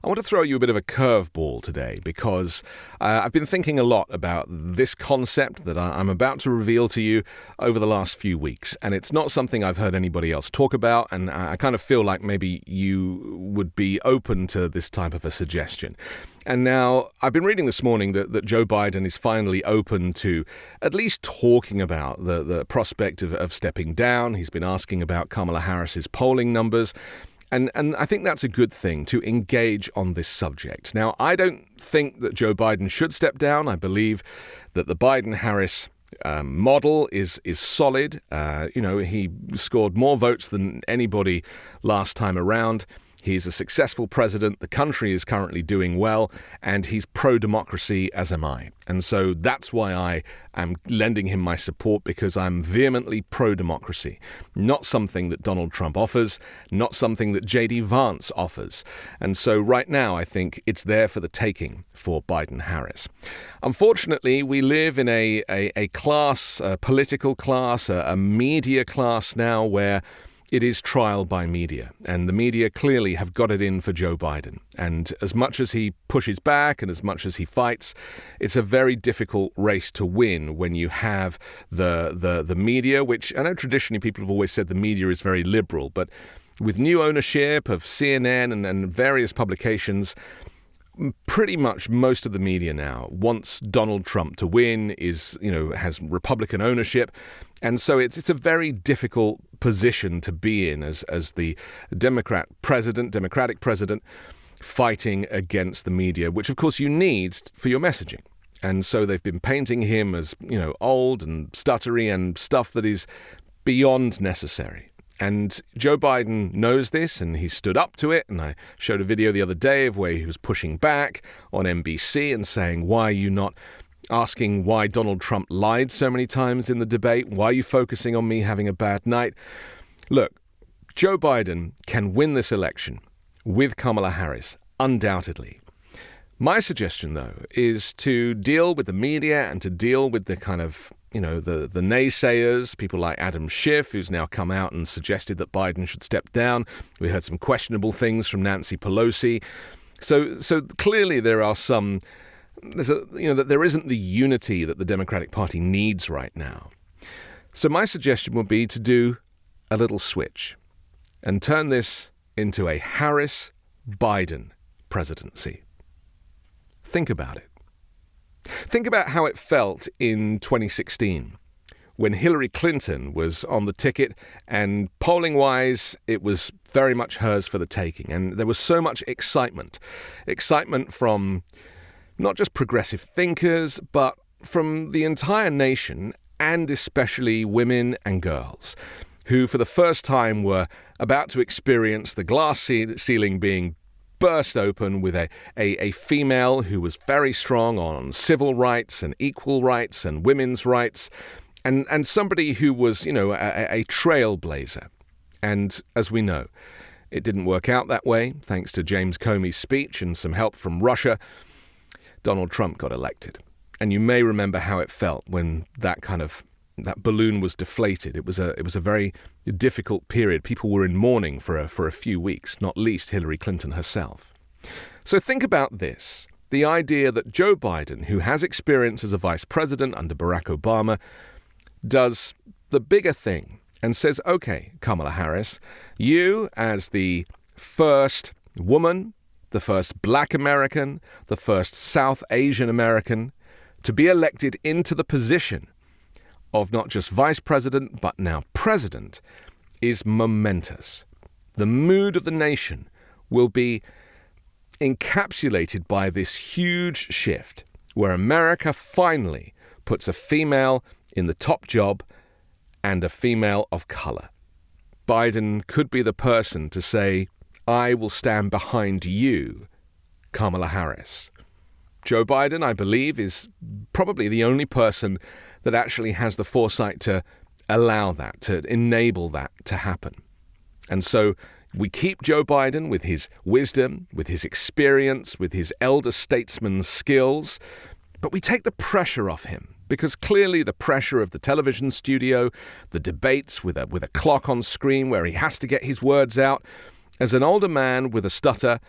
I want to throw you a bit of a curveball today because I've been thinking a lot about this concept that I'm about to reveal to you over the last few weeks. And it's not something I've heard anybody else talk about. And I kind of feel like maybe you would be open to this type of a suggestion. And now I've been reading this morning that Joe Biden is finally open to at least talking about the prospect of stepping down. He's been asking about Kamala Harris's polling numbers. And I think that's a good thing, to engage on this subject. Now, I don't think that Joe Biden should step down. I believe that the Biden-Harris model is solid. He scored more votes than anybody last time around. He's a successful president. The country is currently doing well, and he's pro-democracy, as am I. And so that's why I am lending him my support, because I'm vehemently pro-democracy. Not something that Donald Trump offers, not something that J.D. Vance offers. And so right now, I think it's there for the taking for Biden-Harris. Unfortunately, we live in a class, a political class, a media class now where it is trial by media, and the media clearly have got it in for Joe Biden. And as much as he pushes back and as much as he fights, it's a very difficult race to win when you have the media, which I know traditionally people have always said the media is very liberal, but with new ownership of CNN and various publications, pretty much most of the media now wants Donald Trump to win, has Republican ownership. And so it's a very difficult position to be in as the Democratic president fighting against the media, which of course you need for your messaging. And so they've been painting him as, old and stuttery and stuff that is beyond necessary. And Joe Biden knows this, and he stood up to it. And I showed a video the other day of where he was pushing back on NBC and saying, why are you not asking why Donald Trump lied so many times in the debate? Why are you focusing on me having a bad night? Look, Joe Biden can win this election with Kamala Harris, undoubtedly. My suggestion, though, is to deal with the media and to deal with the kind of the naysayers, people like Adam Schiff, who's now come out and suggested that Biden should step down. We heard some questionable things from Nancy Pelosi. So clearly there are that there isn't the unity that the Democratic Party needs right now. So my suggestion would be to do a little switch and turn this into a Harris-Biden presidency. Think about it. Think about how it felt in 2016 when Hillary Clinton was on the ticket, and polling-wise, it was very much hers for the taking. And there was so much excitement from not just progressive thinkers, but from the entire nation, and especially women and girls, who for the first time were about to experience the glass ceiling being burst open with a female who was very strong on civil rights and equal rights and women's rights, and somebody who was, a trailblazer. And as we know, it didn't work out that way. Thanks to James Comey's speech and some help from Russia, Donald Trump got elected. And you may remember how it felt when that balloon was deflated. It was a very difficult period. People were in mourning for a few weeks, not least Hillary Clinton herself. So think about this. The idea that Joe Biden, who has experience as a vice president under Barack Obama, does the bigger thing and says, okay, Kamala Harris, you as the first woman, the first Black American, the first South Asian American to be elected into the position of not just vice president, but now president, is momentous. The mood of the nation will be encapsulated by this huge shift where America finally puts a female in the top job and a female of color. Biden could be the person to say, I will stand behind you, Kamala Harris. Joe Biden, I believe, is probably the only person that actually has the foresight to allow that, to enable that to happen. And so we keep Joe Biden with his wisdom, with his experience, with his elder statesman skills, but we take the pressure off him, because clearly the pressure of the television studio, the debates with a clock on screen where he has to get his words out, as an older man with a stutter,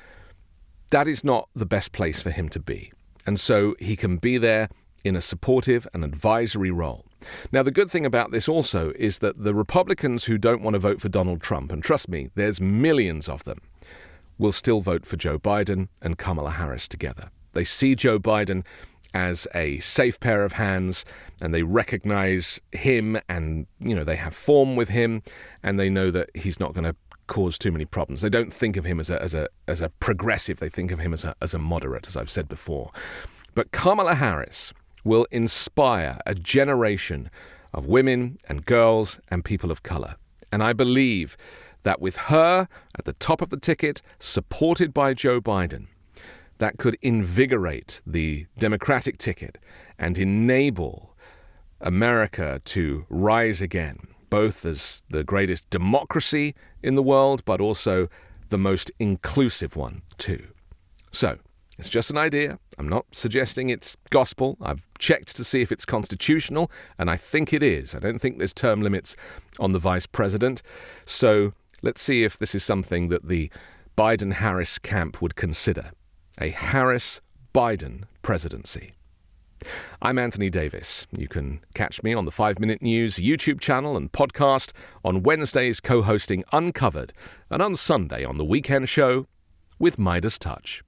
that is not the best place for him to be. And so he can be there in a supportive and advisory role. Now, the good thing about this also is that the Republicans who don't want to vote for Donald Trump, and trust me, there's millions of them, will still vote for Joe Biden and Kamala Harris together. They see Joe Biden as a safe pair of hands, and they recognize him, and they have form with him, and they know that he's not going to cause too many problems. They don't think of him as a progressive. They think of him as a moderate, as I've said before. But Kamala Harris will inspire a generation of women and girls and people of color. And I believe that with her at the top of the ticket, supported by Joe Biden, that could invigorate the Democratic ticket and enable America to rise again, both as the greatest democracy in the world, but also the most inclusive one too. So, it's just an idea. I'm not suggesting it's gospel. I've checked to see if it's constitutional, and I think it is. I don't think there's term limits on the vice president. So let's see if this is something that the Biden-Harris camp would consider. A Harris-Biden presidency. I'm Anthony Davis. You can catch me on the 5 Minute News YouTube channel and podcast on Wednesdays co-hosting Uncovered, and on Sunday on the Weekend Show with Midas Touch.